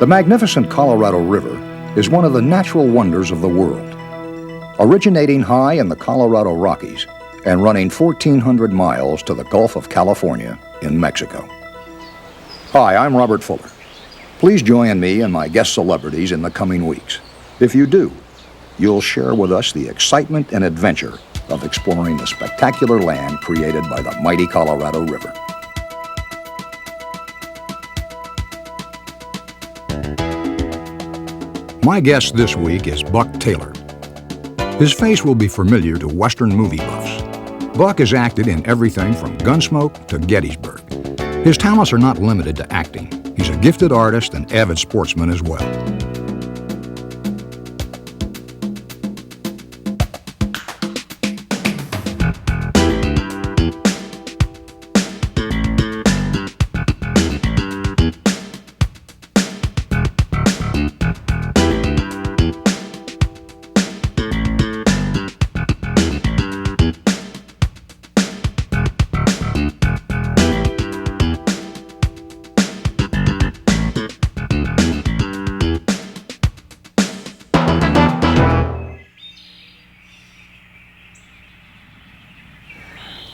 The magnificent Colorado River is one of the natural wonders of the world. Originating high in the Colorado Rockies and running 1,400 miles to the Gulf of California in Mexico. Hi, I'm Robert Fuller. Please join me and my guest celebrities in the coming weeks. If you do, you'll share with us the excitement and adventure of exploring the spectacular land created by the mighty Colorado River. My guest this week is Buck Taylor. His face will be familiar to Western movie buffs. Buck has acted in everything from Gunsmoke to Gettysburg. His talents are not limited to acting. He's a gifted artist and avid sportsman as well.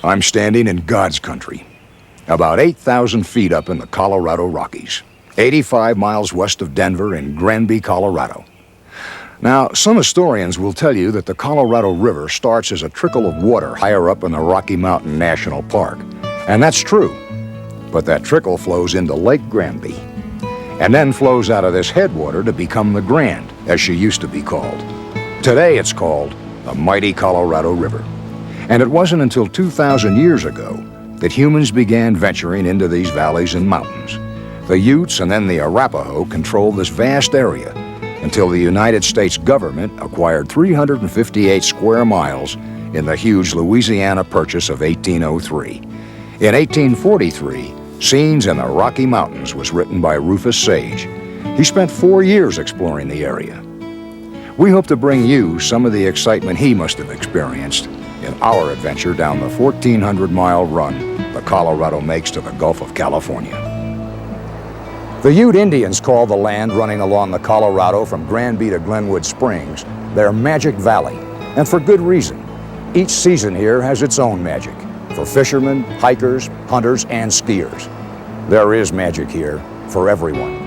I'm standing in God's country, about 8,000 feet up in the Colorado Rockies, 85 miles west of Denver in Granby, Colorado. Now, some historians will tell you that the Colorado River starts as a trickle of water higher up in the Rocky Mountain National Park, and that's true. But that trickle flows into Lake Granby, and then flows out of this headwater to become the Grand, as she used to be called. Today it's called the mighty Colorado River. And it wasn't until 2,000 years ago that humans began venturing into these valleys and mountains. The Utes and then the Arapaho controlled this vast area until the United States government acquired 358 square miles in the huge Louisiana Purchase of 1803. In 1843, Scenes in the Rocky Mountains was written by Rufus Sage. He spent 4 years exploring the area. We hope to bring you some of the excitement he must have experienced in our adventure down the 1,400-mile run the Colorado makes to the Gulf of California. The Ute Indians call the land running along the Colorado from Granby to Glenwood Springs their Magic Valley, and for good reason. Each season here has its own magic for fishermen, hikers, hunters, and skiers. There is magic here for everyone.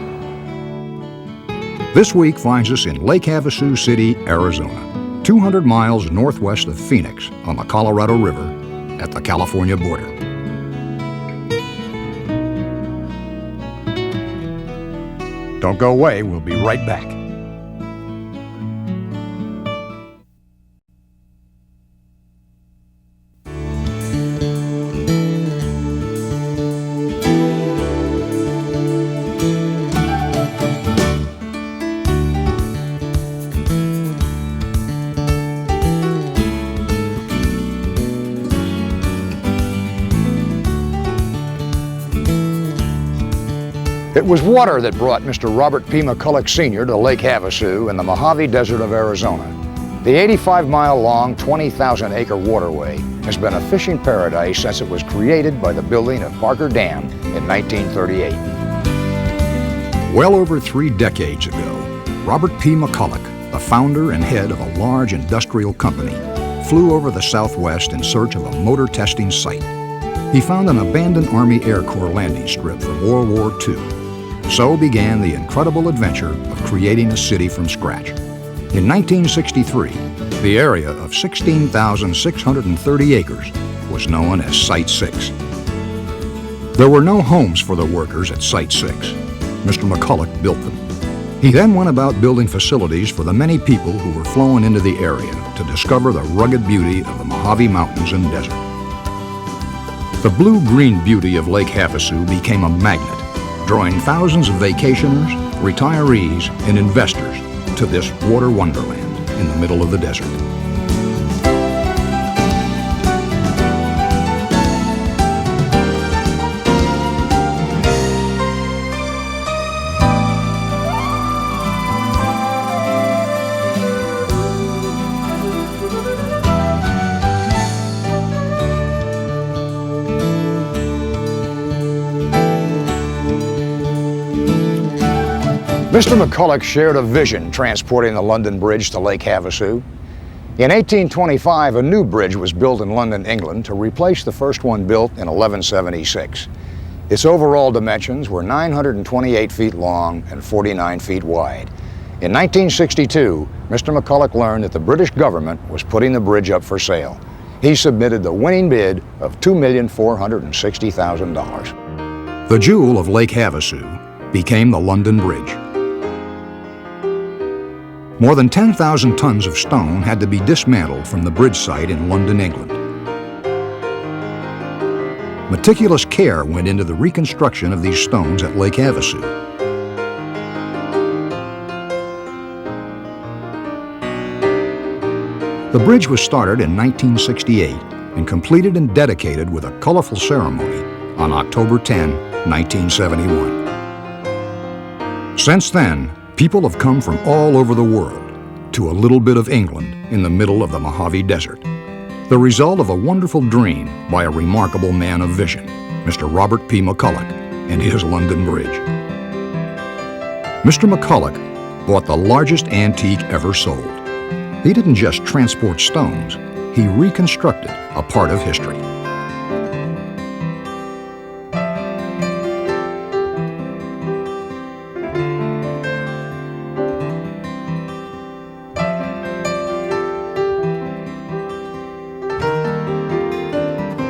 This week finds us in Lake Havasu City, Arizona, 200 miles northwest of Phoenix on the Colorado River at the California border. Don't go away, we'll be right back. It was water that brought Mr. Robert P. McCulloch Sr. to Lake Havasu in the Mojave Desert of Arizona. The 85-mile-long, 20,000-acre waterway has been a fishing paradise since it was created by the building of Parker Dam in 1938. Well over 3 decades ago, Robert P. McCulloch, the founder and head of a large industrial company, flew over the Southwest in search of a motor testing site. He found an abandoned Army Air Corps landing strip from World War II. So began the incredible adventure of creating a city from scratch. In 1963, the area of 16,630 acres was known as Site 6. There were no homes for the workers at Site 6. Mr. McCulloch built them. He then went about building facilities for the many people who were flowing into the area to discover the rugged beauty of the Mojave Mountains and desert. The blue-green beauty of Lake Havasu became a magnet, drawing thousands of vacationers, retirees, and investors to this water wonderland in the middle of the desert. Mr. McCulloch shared a vision transporting the London Bridge to Lake Havasu. In 1825, a new bridge was built in London, England, to replace the first one built in 1176. Its overall dimensions were 928 feet long and 49 feet wide. In 1962, Mr. McCulloch learned that the British government was putting the bridge up for sale. He submitted the winning bid of $2,460,000. The jewel of Lake Havasu became the London Bridge. More than 10,000 tons of stone had to be dismantled from the bridge site in London, England. Meticulous care went into the reconstruction of these stones at Lake Havasu. The bridge was started in 1968 and completed and dedicated with a colorful ceremony on October 10, 1971. Since then, people have come from all over the world to a little bit of England in the middle of the Mojave Desert, the result of a wonderful dream by a remarkable man of vision, Mr. Robert P. McCulloch and his London Bridge. Mr. McCulloch bought the largest antique ever sold. He didn't just transport stones, he reconstructed a part of history.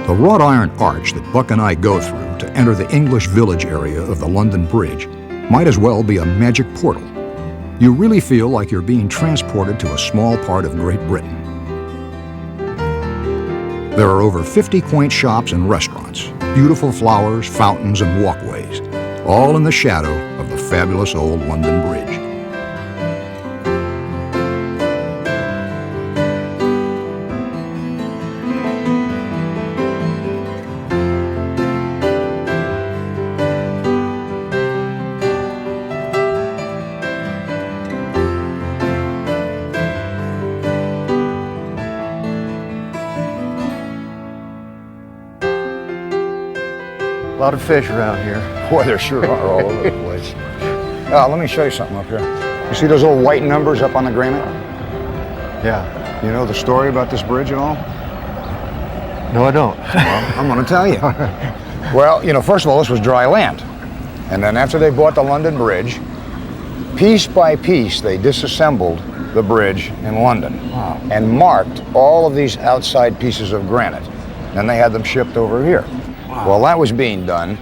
The wrought iron arch that Buck and I go through to enter the English Village area of the London Bridge might as well be a magic portal. You really feel like you're being transported to a small part of Great Britain. There are over 50 quaint shops and restaurants, beautiful flowers, fountains, and walkways, all in the shadow of the fabulous old London Bridge. A lot of fish around here. Boy, there sure are all over the place. Let me show you something up here. You see those little white numbers up on the granite? Yeah. You know the story about this bridge at all? No, I don't. Well, I'm going to tell you. Well, you know, first of all, this was dry land. And then after they bought the London Bridge, piece by piece, they disassembled the bridge in London. Wow. And marked all of these outside pieces of granite. Then they had them shipped over here. Wow. While that was being done,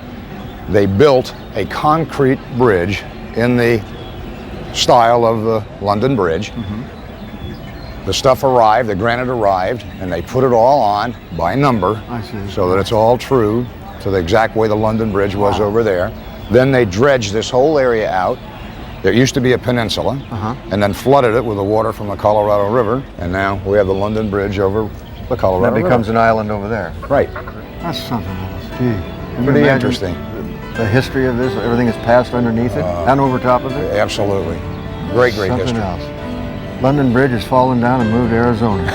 they built a concrete bridge in the style of the London Bridge. Mm-hmm. The stuff arrived, the granite arrived, and they put it all on by number. I see. So that it's all true to the exact way the London Bridge was over there. Then they dredged this whole area out. There used to be a peninsula, and then flooded it with the water from the Colorado River, and now we have the London Bridge over the Colorado River. That becomes an island over there. Right. That's something else. Gee. Pretty interesting. The history of this, everything is passed underneath it and over top of it? Absolutely. Great Something history. else. London Bridge has fallen down and moved to Arizona.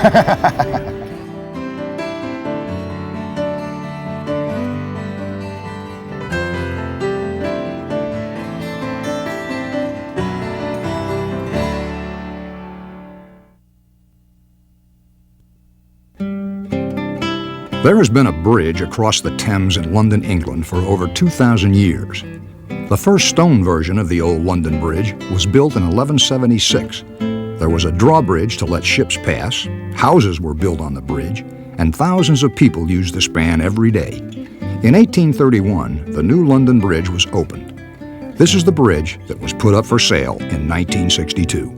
There has been a bridge across the Thames in London, England for over 2,000 years. The first stone version of the old London Bridge was built in 1176. There was a drawbridge to let ships pass, houses were built on the bridge, and thousands of people used the span every day. In 1831, the new London Bridge was opened. This is the bridge that was put up for sale in 1962.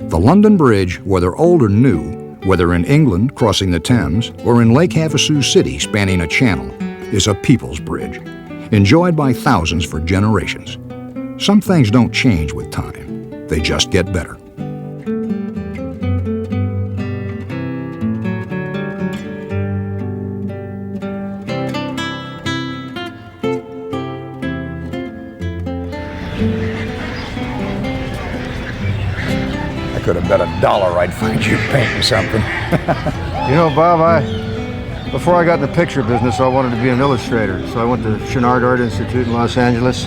The London Bridge, whether old or new, whether in England crossing the Thames or in Lake Havasu City spanning a channel, is a people's bridge, enjoyed by thousands for generations. Some things don't change with time, they just get better. I could have bet $1 I'd find you painting something. You know, Bob, before I got in the picture business, I wanted to be an illustrator. So I went to Chouinard Art Institute in Los Angeles.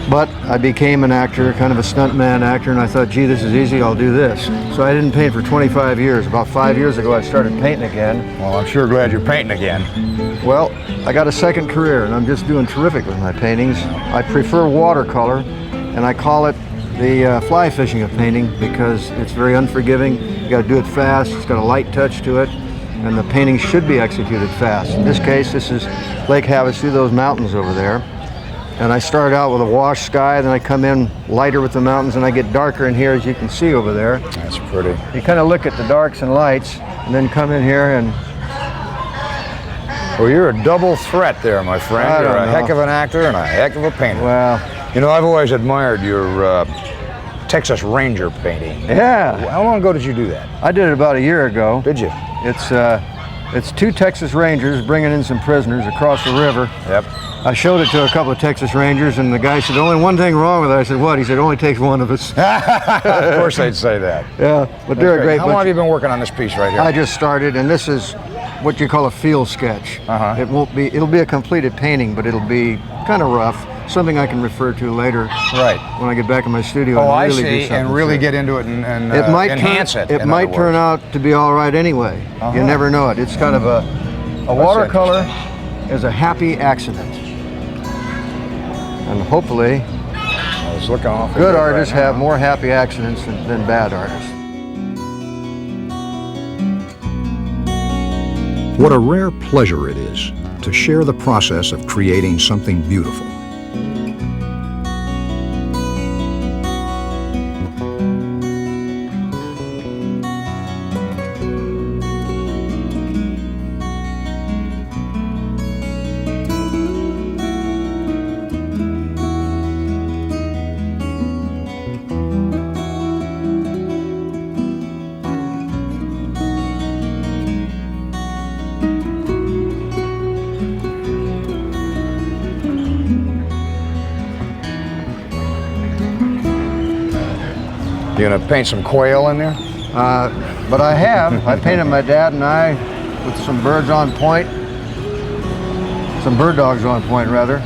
But I became an actor, kind of a stuntman actor, and I thought, gee, this is easy, I'll do this. So I didn't paint for 25 years. About 5 years ago, I started painting again. Well, I'm sure glad you're painting again. Well, I got a second career, and I'm just doing terrific with my paintings. I prefer watercolor, and I call it the fly fishing of painting because it's very unforgiving. You got to do it fast. It's got a light touch to it, and the painting should be executed fast. In this case, this is Lake Havasu, those mountains over there. And I started out with a wash sky, then I come in lighter with the mountains, and I get darker in here, as you can see over there. That's pretty. You kind of look at the darks and lights, and then come in here and... Well, you're a double threat there, my friend. You're a heck of an actor and a heck of a painter. Well, you know, I've always admired your Texas Ranger painting. Yeah. How long ago did you do that? I did it about a year ago. Did you? It's two Texas Rangers bringing in some prisoners across the river. Yep. I showed it to a couple of Texas Rangers, and the guy said, only one thing wrong with it. I said, what? He said, it only takes one of us. Of course they'd say that. Yeah, but they're a great bunch. How long have you been working on this piece right here? I just started, and this is what you call a field sketch. It'll be a completed painting, but it'll be kind of rough. Something I can refer to later. Right. When I get back in my studio. Oh, and really I see, and really get into it and enhance it. It might turn out to be all right anyway. You never know it. It's kind of a watercolor is a happy accident. And hopefully, I was looking off good artists have more happy accidents than bad artists. What a rare pleasure it is to share the process of creating something beautiful. You gonna paint some quail in there? But I have. I painted my dad and I with some birds on point. Some bird dogs on point, rather.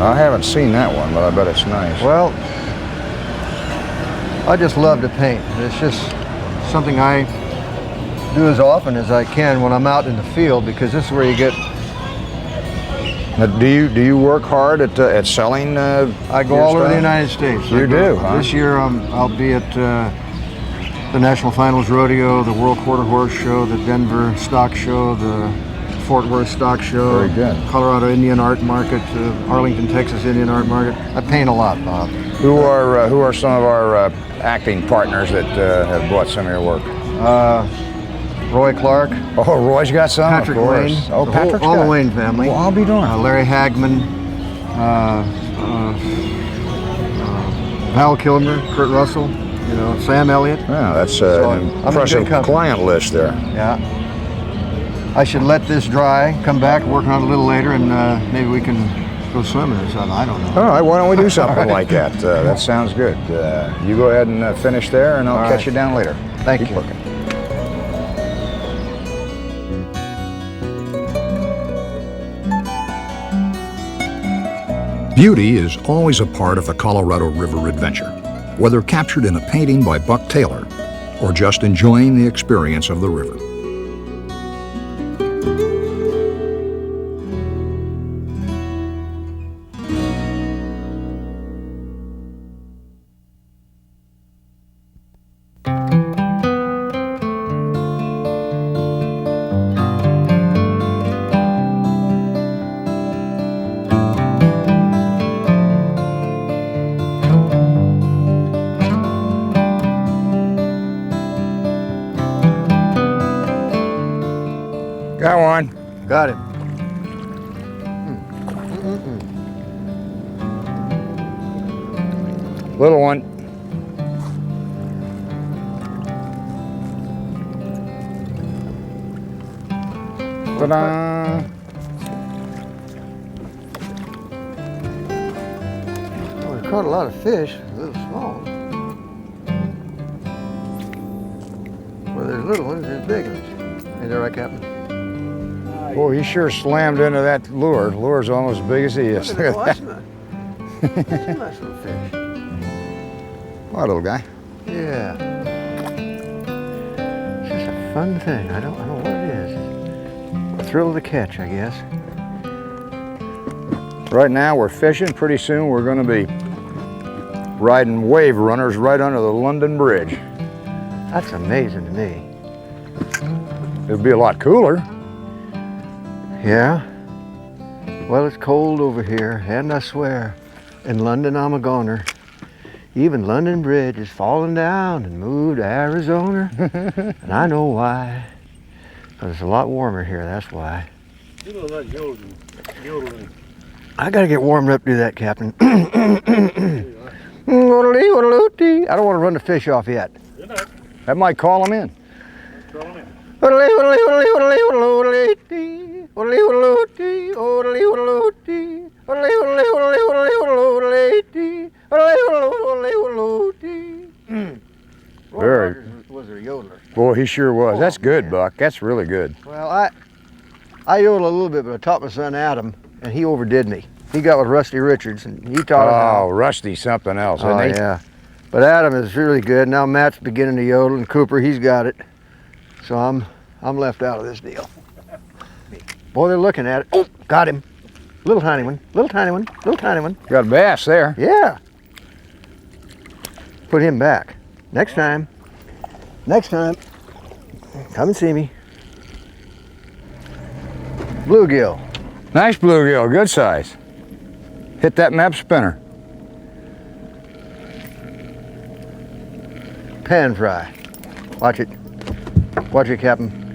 I haven't seen that one, but I bet it's nice. Well, I just love to paint. It's just something I do as often as I can when I'm out in the field, because this is where you get... Now, do you work hard at selling? I go all over the United States. You do, huh? This year I'll be at the National Finals Rodeo, the World Quarter Horse Show, the Denver Stock Show, the Fort Worth Stock Show, very good. Colorado Indian Art Market, Arlington, Texas Indian Art Market. I paint a lot, Bob. Who are some of our acting partners that have bought some of your work? Roy Clark. Oh, Roy's got some, Patrick of course. Wayne. Oh, Patrick's all got the Wayne family. Well, I'll be darned. Larry Hagman, Val Kilmer, Kurt Russell, you know, Sam Elliott. Yeah, that's So an I'm impressive in good company. client list there. Yeah. I should let this dry, come back, work on it a little later, and maybe we can go swimming or something. I don't know. All right, why don't we do something like that? That sounds good. You go ahead and finish there, and I'll catch you down later. Thank Keep you. looking. Beauty is always a part of the Colorado River adventure, whether captured in a painting by Buck Taylor or just enjoying the experience of the river. Got one. Got him. Little one. Ta-da! Oh, we caught a lot of fish, a little small. Well, there's little ones, there's big ones. Ain't that right, Captain? Boy, he sure slammed into that lure. The lure's almost as big as he is. Look at that. That's a nice little fish. What, little guy? Yeah. It's just a fun thing. I don't know what it is. The thrill of the catch, I guess. Right now we're fishing. Pretty soon we're going to be riding wave runners right under the London Bridge. That's amazing to me. It'll be a lot cooler. Yeah. Well, it's cold over here, and I swear, in London I'm a goner. Even London Bridge is falling down and moved to Arizona. And I know why. Because it's a lot warmer here, that's why. You know that yodeling. I gotta get warmed up to do that, Captain. I don't want to run the fish off yet. That might call him in. Call him in. Very. Was a yodeler. Boy, he sure was. That's good, Buck. That's really good. Well, I yodel a little bit, but I taught my son Adam, and he overdid me. He got with Rusty Richards, and he taught him how. Oh, Rusty's something else, isn't he? Yeah. But Adam is really good. Now Matt's beginning to yodel, and Cooper, he's got it. So I'm left out of this deal. Boy, they're looking at it. Oh, got him. Little tiny one, little tiny one, little tiny one. Got a bass there. Yeah. Put him back. Next time, come and see me. Bluegill. Nice bluegill, good size. Hit that map spinner. Pan fry. Watch it. Watch it, Captain.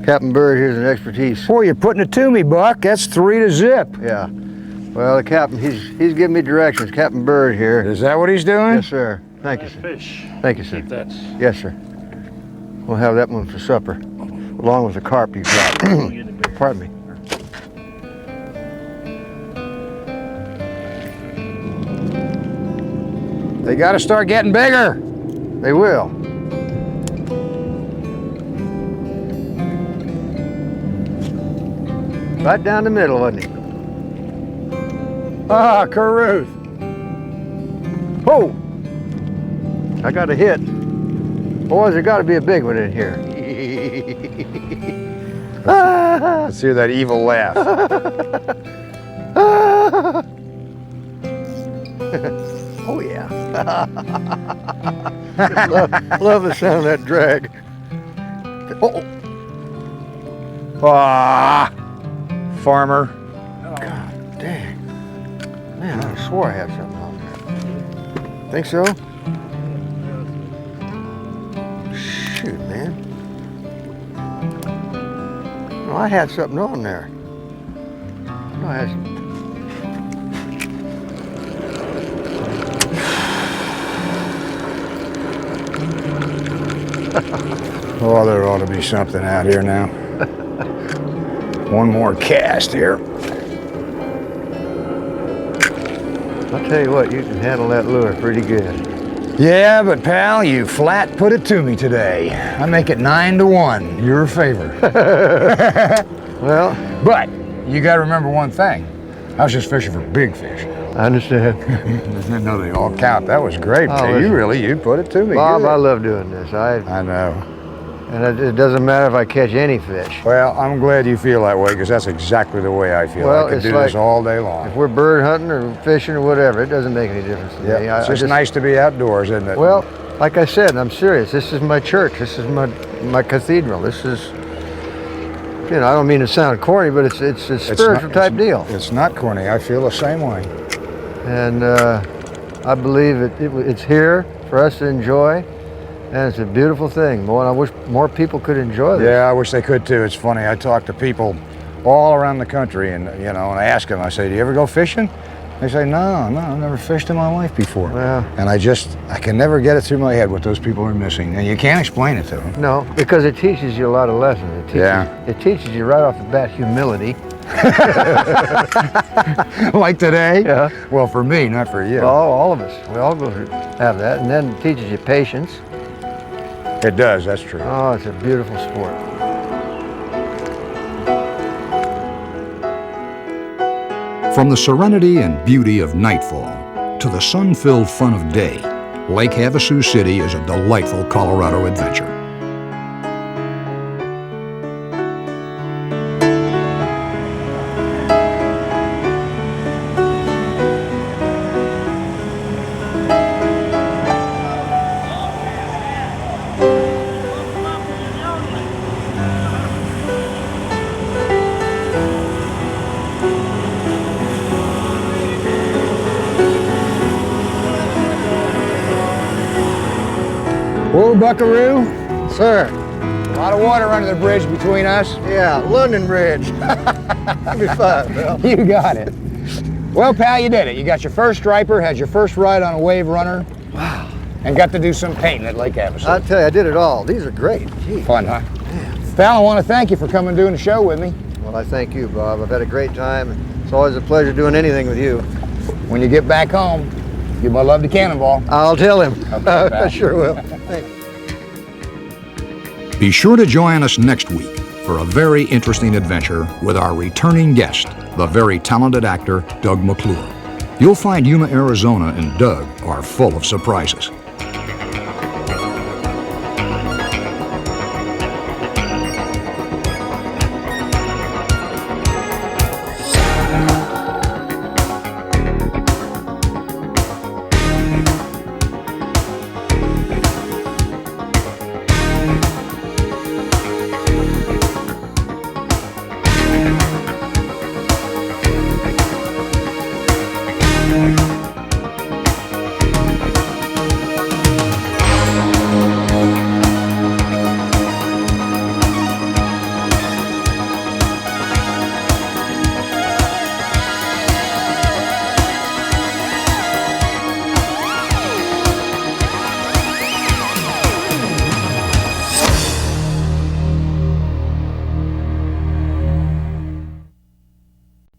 Captain Bird here's an expertise. Boy, you're putting it to me, Buck. That's 3 to zip. Yeah. Well, the captain, he's giving me directions. Captain Bird here. Is that what he's doing? Yes, sir. Thank you, sir. Fish. Thank you, sir. Keep that. Yes, sir. We'll have that one for supper, along with the carp you got. Pardon me. They got to start getting bigger. They will. Right down the middle, wasn't he? Ah, Caruth. Oh! I got a hit. Boys, there got to be a big one in here. Let's hear that evil laugh. Oh yeah. love the sound of that drag. Oh, Ah, farmer. God dang. Man, I swore I had something on there. Think so? Shoot, man. No, I had something on there. No, I had some. Oh, there ought to be something out here now. One more cast here. I'll tell you what, you can handle that lure pretty good. Yeah, but pal, you flat put it to me today. I make it 9 to 1, your favor. Well, But you got to remember one thing. I was just fishing for big fish. I understand. I know they all count. That was great. Oh, Jay. You put it to me. Bob, Good. I love doing this. I know. And it doesn't matter if I catch any fish. Well, I'm glad you feel that way because that's exactly the way I feel. Well, I could it's do like this all day long. If we're bird hunting or fishing or whatever, it doesn't make any difference to me. Yeah, it's just nice to be outdoors, isn't it? Well, like I said, I'm serious. This is my church. This is my cathedral. This is, you know, I don't mean to sound corny, but it's a spiritual type deal. It's not corny. I feel the same way. And I believe it's here for us to enjoy. And it's a beautiful thing. Boy, I wish more people could enjoy this. Yeah, I wish they could too. It's funny. I talk to people all around the country, and and I ask them. I say, "Do you ever go fishing?" They say, "No, I've never fished in my life before." Well, and I can never get it through my head what those people are missing, and you can't explain it to them. no, because it teaches you a lot of lessons. It teaches you right off the bat humility. Like today? Yeah. Well, for me, not for you. Well, all of us. We all have that. And then it teaches you patience. It does. That's true. Oh, it's a beautiful sport. From the serenity and beauty of nightfall to the sun-filled fun of day, Lake Havasu City is a delightful Colorado adventure. Whoa, Buckaroo. Sir. A lot of water under the bridge between us. Yeah, London Bridge. Give me 5, Bill. You got it. Well, pal, you did it. You got your first striper, had your first ride on a wave runner. Wow. And got to do some painting at Lake Havasu. I'll tell you, I did it all. These are great. Gee. Fun, huh? Pal, I want to thank you for coming and doing the show with me. Well, I thank you, Bob. I've had a great time. It's always a pleasure doing anything with you. When you get back home, give my love to Cannonball. I'll tell him. Okay, I sure will. Thanks. Be sure to join us next week for a very interesting adventure with our returning guest, the very talented actor, Doug McClure. You'll find Yuma, Arizona and Doug are full of surprises.